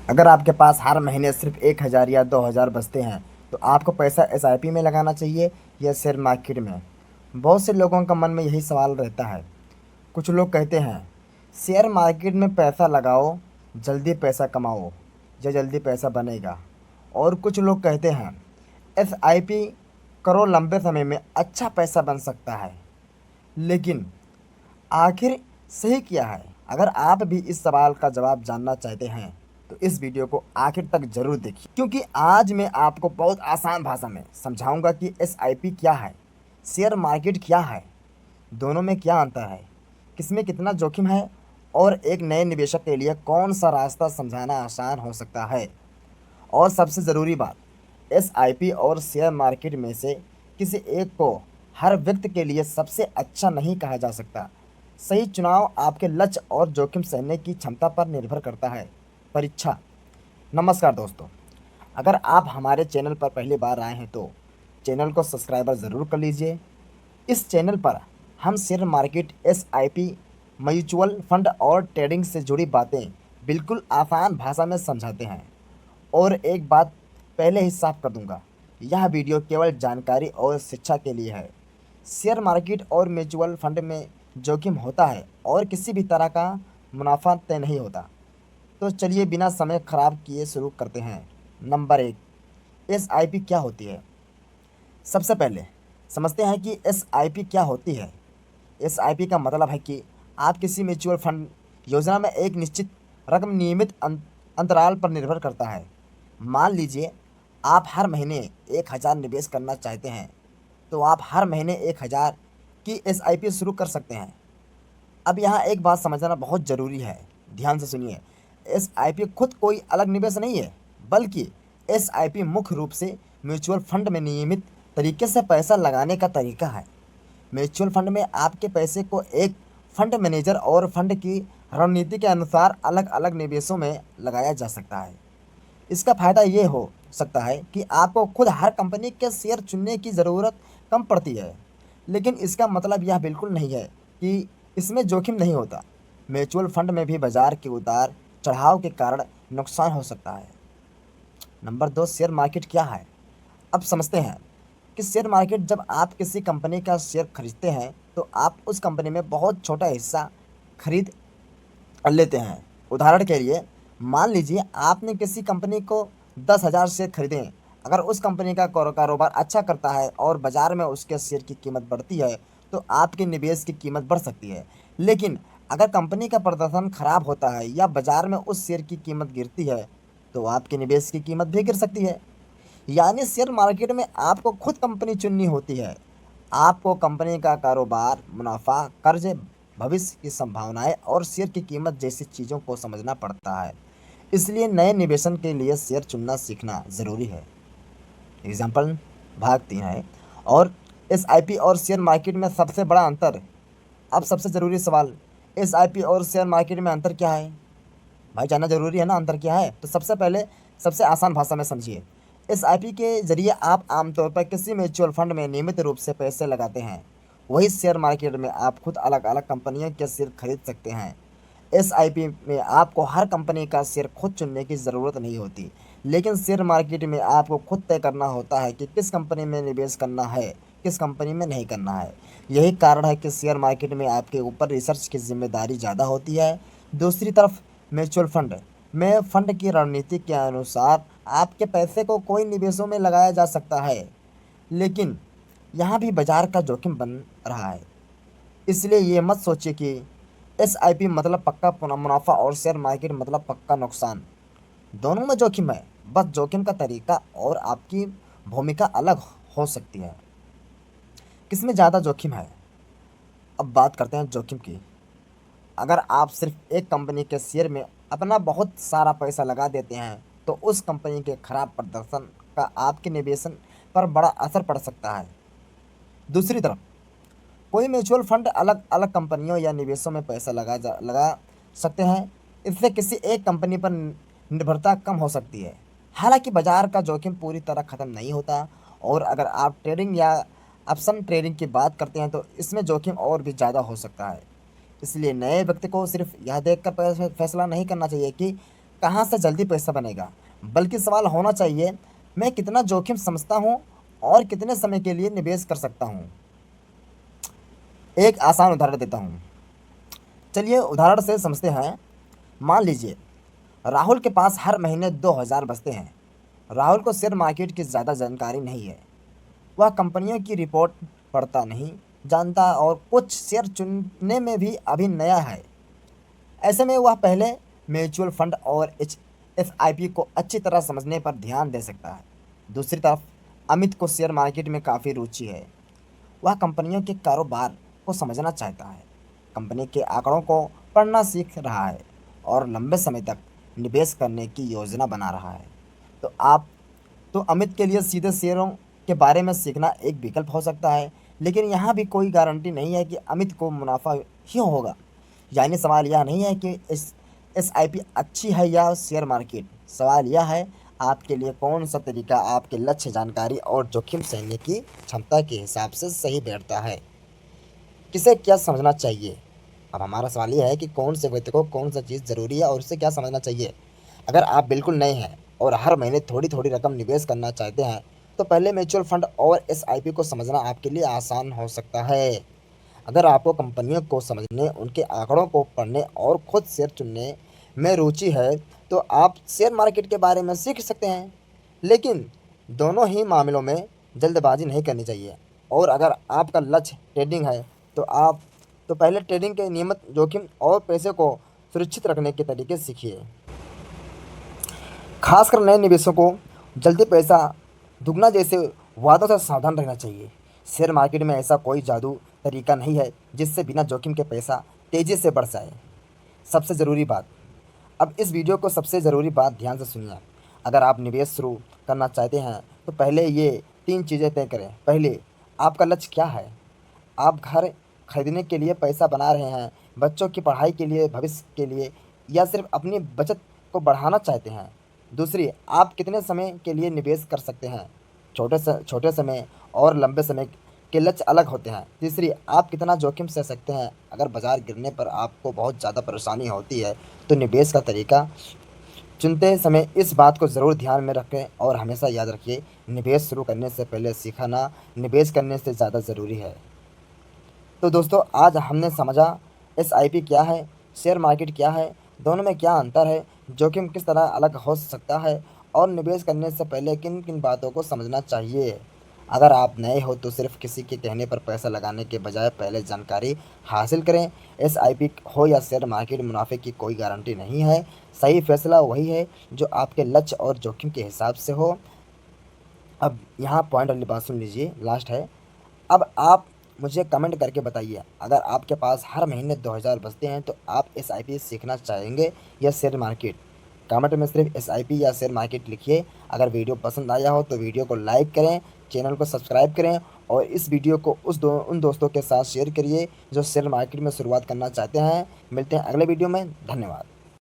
अगर आपके पास हर महीने सिर्फ 1,000 या 2,000 बचते हैं तो आपको पैसा एसआईपी में लगाना चाहिए या शेयर मार्केट में। बहुत से लोगों का मन में यही सवाल रहता है। कुछ लोग कहते हैं शेयर मार्केट में पैसा लगाओ, जल्दी पैसा कमाओ या जल्दी पैसा बनेगा। और कुछ लोग कहते हैं एसआईपी करो, लंबे समय में अच्छा पैसा बन सकता है। लेकिन आखिर सही क्या है? अगर आप भी इस सवाल का जवाब जानना चाहते हैं तो इस वीडियो को आखिर तक जरूर देखिए, क्योंकि आज मैं आपको बहुत आसान भाषा में समझाऊंगा कि एसआईपी क्या है, शेयर मार्केट क्या है, दोनों में क्या अंतर है, किसमें कितना जोखिम है और एक नए निवेशक के लिए कौन सा रास्ता समझाना आसान हो सकता है। और सबसे ज़रूरी बात, एसआईपी और शेयर मार्केट में से किसी एक को हर व्यक्ति के लिए सबसे अच्छा नहीं कहा जा सकता। सही चुनाव आपके लक्ष्य और जोखिम सहने की क्षमता पर निर्भर करता है। परीक्षा। नमस्कार दोस्तों, अगर आप हमारे चैनल पर पहली बार आए हैं तो चैनल को सब्सक्राइबर ज़रूर कर लीजिए। इस चैनल पर हम share market, SIP, mutual fund और ट्रेडिंग से जुड़ी बातें बिल्कुल आसान भाषा में समझाते हैं। और एक बात पहले ही साफ कर दूंगा, यह वीडियो केवल जानकारी और शिक्षा के लिए है। शेयर मार्केट और म्यूचुअल फंड में जोखिम होता है और किसी भी तरह का मुनाफा तय नहीं होता। तो चलिए बिना समय खराब किए शुरू करते हैं। नंबर 1, एसआईपी क्या होती है? सबसे पहले समझते हैं कि एसआईपी क्या होती है। एसआईपी का मतलब है कि आप किसी म्यूचुअल फंड योजना में एक निश्चित रकम नियमित अंतराल पर निर्भर करता है। मान लीजिए आप हर महीने 1,000 निवेश करना चाहते हैं तो आप हर महीने 1,000 की एसआईपी शुरू कर सकते हैं। अब यहाँ एक बात समझना बहुत ज़रूरी है, ध्यान से सुनिए। एसआईपी खुद कोई अलग निवेश नहीं है, बल्कि एसआईपी मुख्य रूप से म्यूचुअल फंड में नियमित तरीके से पैसा लगाने का तरीका है। म्यूचुअल फंड में आपके पैसे को एक फंड मैनेजर और फंड की रणनीति के अनुसार अलग अलग निवेशों में लगाया जा सकता है। इसका फ़ायदा ये हो सकता है कि आपको खुद हर कंपनी के शेयर चुनने की ज़रूरत कम पड़ती है, लेकिन इसका मतलब यह बिल्कुल नहीं है कि इसमें जोखिम नहीं होता। म्यूचुअल फंड में भी बाजार के उतार चढ़ाव के कारण नुकसान हो सकता है। नंबर 2, शेयर मार्केट क्या है? अब समझते हैं कि शेयर मार्केट, जब आप किसी कंपनी का शेयर खरीदते हैं तो आप उस कंपनी में बहुत छोटा हिस्सा खरीद लेते हैं। उदाहरण के लिए मान लीजिए आपने किसी कंपनी को 10,000 शेयर खरीदे। अगर उस कंपनी का कारोबार अच्छा करता है और बाजार में उसके शेयर की कीमत बढ़ती है तो आपके निवेश की कीमत बढ़ सकती है। लेकिन अगर कंपनी का प्रदर्शन खराब होता है या बाजार में उस शेयर की कीमत गिरती है तो आपके निवेश की कीमत भी गिर सकती है। यानी शेयर मार्केट में आपको खुद कंपनी चुननी होती है। आपको कंपनी का कारोबार, मुनाफा, कर्ज, भविष्य की संभावनाएं और शेयर की कीमत जैसी चीज़ों को समझना पड़ता है। इसलिए नए निवेशन के लिए शेयर चुनना सीखना ज़रूरी है। एग्जाम्पल भाग 3 है। और एसआईपी और शेयर मार्केट में सबसे बड़ा अंतर। अब सबसे ज़रूरी सवाल, एसआईपी और शेयर मार्केट में अंतर क्या है? भाई जानना ज़रूरी है ना, अंतर क्या है? तो सबसे पहले सबसे आसान भाषा में समझिए। एसआईपी के ज़रिए आप आमतौर पर किसी म्यूचुअल फंड में नियमित रूप से पैसे लगाते हैं। वही शेयर मार्केट में आप खुद अलग अलग कंपनियों के शेयर खरीद सकते हैं। एसआईपी में आपको हर कंपनी का शेयर खुद चुनने की ज़रूरत नहीं होती, लेकिन शेयर मार्केट में आपको खुद तय करना होता है कि किस कंपनी में निवेश करना है, किस कंपनी में नहीं करना है। यही कारण है कि शेयर मार्केट में आपके ऊपर रिसर्च की जिम्मेदारी ज़्यादा होती है। दूसरी तरफ म्यूचुअल फंड में फंड की रणनीति के अनुसार आपके पैसे को कोई निवेशों में लगाया जा सकता है, लेकिन यहाँ भी बाजार का जोखिम बन रहा है। इसलिए ये मत सोचिए कि एसआईपी मतलब पक्का मुनाफा और शेयर मार्केट मतलब पक्का नुकसान। दोनों में जोखिम है, बस जोखिम का तरीका और आपकी भूमिका अलग हो सकती है। किसमें ज़्यादा जोखिम है? अब बात करते हैं जोखिम की। अगर आप सिर्फ एक कंपनी के शेयर में अपना बहुत सारा पैसा लगा देते हैं तो उस कंपनी के खराब प्रदर्शन का आपके निवेशन पर बड़ा असर पड़ सकता है। दूसरी तरफ कोई म्यूचुअल फंड अलग अलग कंपनियों या निवेशों में पैसा लगा सकते हैं। इससे किसी एक कंपनी पर निर्भरता कम हो सकती है। हालांकि बाजार का जोखिम पूरी तरह ख़त्म नहीं होता। और अगर आप ट्रेडिंग या ऑप्शन ट्रेडिंग की बात करते हैं तो इसमें जोखिम और भी ज़्यादा हो सकता है। इसलिए नए व्यक्ति को सिर्फ यह देखकर फैसला नहीं करना चाहिए कि कहाँ से जल्दी पैसा बनेगा, बल्कि सवाल होना चाहिए मैं कितना जोखिम समझता हूँ और कितने समय के लिए निवेश कर सकता हूँ। एक आसान उदाहरण देता हूँ। चलिए उदाहरण से समझते हैं। मान लीजिए राहुल के पास हर महीने 2,000 बचते हैं। राहुल को शेयर मार्केट की ज़्यादा जानकारी नहीं है। वह कंपनियों की रिपोर्ट पढ़ता नहीं जानता और कुछ शेयर चुनने में भी अभी नया है। ऐसे में वह पहले म्यूचुअल फंड और एसआईपी को अच्छी तरह समझने पर ध्यान दे सकता है। दूसरी तरफ अमित को शेयर मार्केट में काफ़ी रुचि है। वह कंपनियों के कारोबार को समझना चाहता है, कंपनी के आंकड़ों को पढ़ना सीख रहा है और लंबे समय तक निवेश करने की योजना बना रहा है। तो आप तो अमित के लिए सीधे शेयरों के बारे में सीखना एक विकल्प हो सकता है, लेकिन यहाँ भी कोई गारंटी नहीं है कि अमित को मुनाफा ही होगा। यानी सवाल यह नहीं है कि एसआईपी अच्छी है या शेयर मार्केट। सवाल यह है आपके लिए कौन सा तरीका आपके लक्ष्य, जानकारी और जोखिम सहने की क्षमता के हिसाब से सही बैठता है। किसे क्या समझना चाहिए। अब हमारा सवाल यह है कि कौन से व्यक्ति को कौन सा चीज़ ज़रूरी है और उसे क्या समझना चाहिए। अगर आप बिल्कुल नए हैं और हर महीने थोड़ी थोड़ी रकम निवेश करना चाहते हैं तो पहले म्यूचुअल फंड और एसआईपी को समझना आपके लिए आसान हो सकता है। अगर आपको कंपनियों को समझने, उनके आंकड़ों को पढ़ने और खुद शेयर चुनने में रुचि है तो आप शेयर मार्केट के बारे में सीख सकते हैं। लेकिन दोनों ही मामलों में जल्दबाजी नहीं करनी चाहिए। और अगर आपका लक्ष्य ट्रेडिंग है तो आप तो पहले ट्रेडिंग के नियमित, जोखिम और पैसे को सुरक्षित रखने के तरीके सीखिए। खासकर नए निवेशकों को जल्दी पैसा दुगना जैसे वादों से सावधान रहना चाहिए। शेयर मार्केट में ऐसा कोई जादू तरीका नहीं है जिससे बिना जोखिम के पैसा तेज़ी से बढ़ जाए। सबसे ज़रूरी बात, अब इस वीडियो को सबसे ज़रूरी बात ध्यान से सुनिए। अगर आप निवेश शुरू करना चाहते हैं तो पहले ये 3 चीज़ें तय करें। पहले, आपका लक्ष्य क्या है। आप घर खरीदने के लिए पैसा बना रहे हैं, बच्चों की पढ़ाई के लिए, भविष्य के लिए, या सिर्फ अपनी बचत को बढ़ाना चाहते हैं। दूसरी, आप कितने समय के लिए निवेश कर सकते हैं। छोटे समय और लंबे समय के लक्ष्य अलग होते हैं। तीसरी, आप कितना जोखिम सह सकते हैं। अगर बाजार गिरने पर आपको बहुत ज़्यादा परेशानी होती है तो निवेश का तरीका चुनते समय इस बात को ज़रूर ध्यान में रखें और हमेशा याद रखिए, निवेश शुरू करने से पहले सीखना निवेश करने से ज़्यादा ज़रूरी है। तो दोस्तों, आज हमने समझा एसआईपी क्या है, शेयर मार्केट क्या है, दोनों में क्या अंतर है, जोखिम किस तरह अलग हो सकता है और निवेश करने से पहले किन किन बातों को समझना चाहिए। अगर आप नए हो तो सिर्फ किसी के कहने पर पैसा लगाने के बजाय पहले जानकारी हासिल करें। एसआईपी हो या शेयर मार्केट, मुनाफे की कोई गारंटी नहीं है। सही फैसला वही है जो आपके लक्ष्य और जोखिम के हिसाब से हो। अब यहाँ पॉइंट वाली बात सुन लीजिए, लास्ट है। अब आप मुझे कमेंट करके बताइए, अगर आपके पास हर महीने 2,000 बचते हैं तो आप एसआईपी सीखना चाहेंगे या शेयर मार्केट। कमेंट में सिर्फ एसआईपी या शेयर मार्केट लिखिए। अगर वीडियो पसंद आया हो तो वीडियो को लाइक करें, चैनल को सब्सक्राइब करें और इस वीडियो को उन दोस्तों के साथ शेयर करिए जो शेयर मार्केट में शुरुआत करना चाहते हैं। मिलते हैं अगले वीडियो में। धन्यवाद।